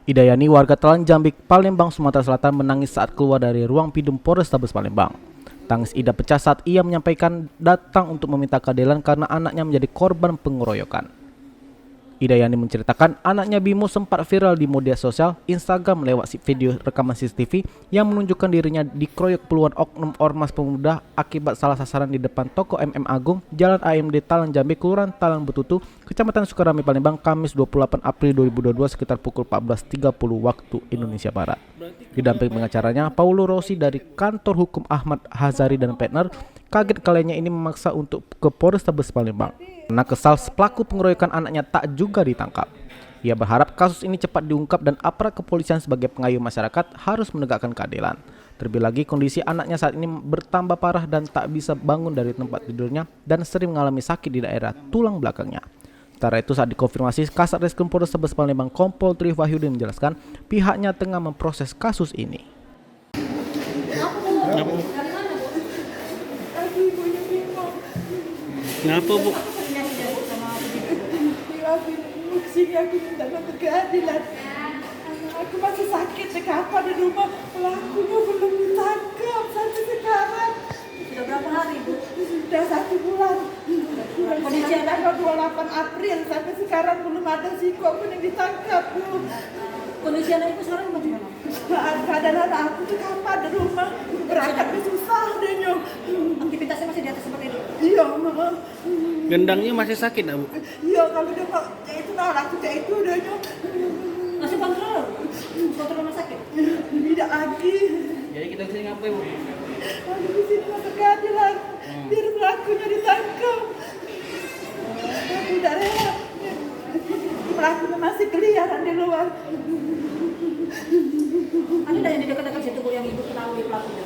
Idayani, warga Talan Jambik, Palembang, Sumatera Selatan menangis saat keluar dari ruang Pidum Polrestabes Palembang. Tangis Ida pecah saat ia menyampaikan datang untuk meminta keadilan karena anaknya menjadi korban pengeroyokan. Idayani menceritakan anaknya Bimo sempat viral di media sosial Instagram lewat video rekaman CCTV yang menunjukkan dirinya dikeroyok puluhan oknum ormas pemuda akibat salah sasaran di depan toko Agung, Jalan AMD Talan Jambi, Kelurahan Talan Betutu, Kecamatan Sukarami, Palembang, Kamis 28 April 2022 sekitar pukul 14.30 waktu Indonesia Barat. Didampingi pengacaranya, Paulo Rossi dari kantor hukum Ahmad Hazari dan partner, kaget kliennya ini memaksa untuk ke Polrestabes Palembang. Karena kesal pelaku pengeroyokan anaknya tak juga ditangkap. Ia berharap kasus ini cepat diungkap dan aparat kepolisian sebagai pengayuh masyarakat harus menegakkan keadilan. Terlebih lagi kondisi anaknya saat ini bertambah parah dan tak bisa bangun dari tempat tidurnya dan sering mengalami sakit di daerah tulang belakangnya. Sementara itu saat dikonfirmasi, Kasat Reskrim Polrestabes Palembang Kompol Tri Wahyudin menjelaskan pihaknya tengah memproses kasus ini. Kenapa, Bu? Sini aku minta keadilan. Aku masih sakit di kapal di rumah. Pelakunya belum ditangkap sampai sekarang. Sudah berapa hari, Bu? Sudah 1 bulan. Kondisi tanggal 28 April sampai sekarang belum ada siko pun yang ditangkap, Bu. Kondisi anak Ibu sekarang bagaimana? Keadaan anak aku di kapal di rumah. Berangkatnya susah deh. Aktivitasnya masih di atas seperti itu? Iya, Mama. Gendangnya masih sakit, Bu? Iya, kalau dia kok itu orang aku itu udah Masih kontrol? Kontrol rumah sakit? tidak lagi. Jadi kita kesini ngapain, Bu? Aku di sini mau keadilan. Biar pelakunya ditangkap. Aku tidak rela. Pelakunya masih keliaran di luar. Ada yang di dekat-dekat situ, Bu, yang Ibu ketahui pelakunya?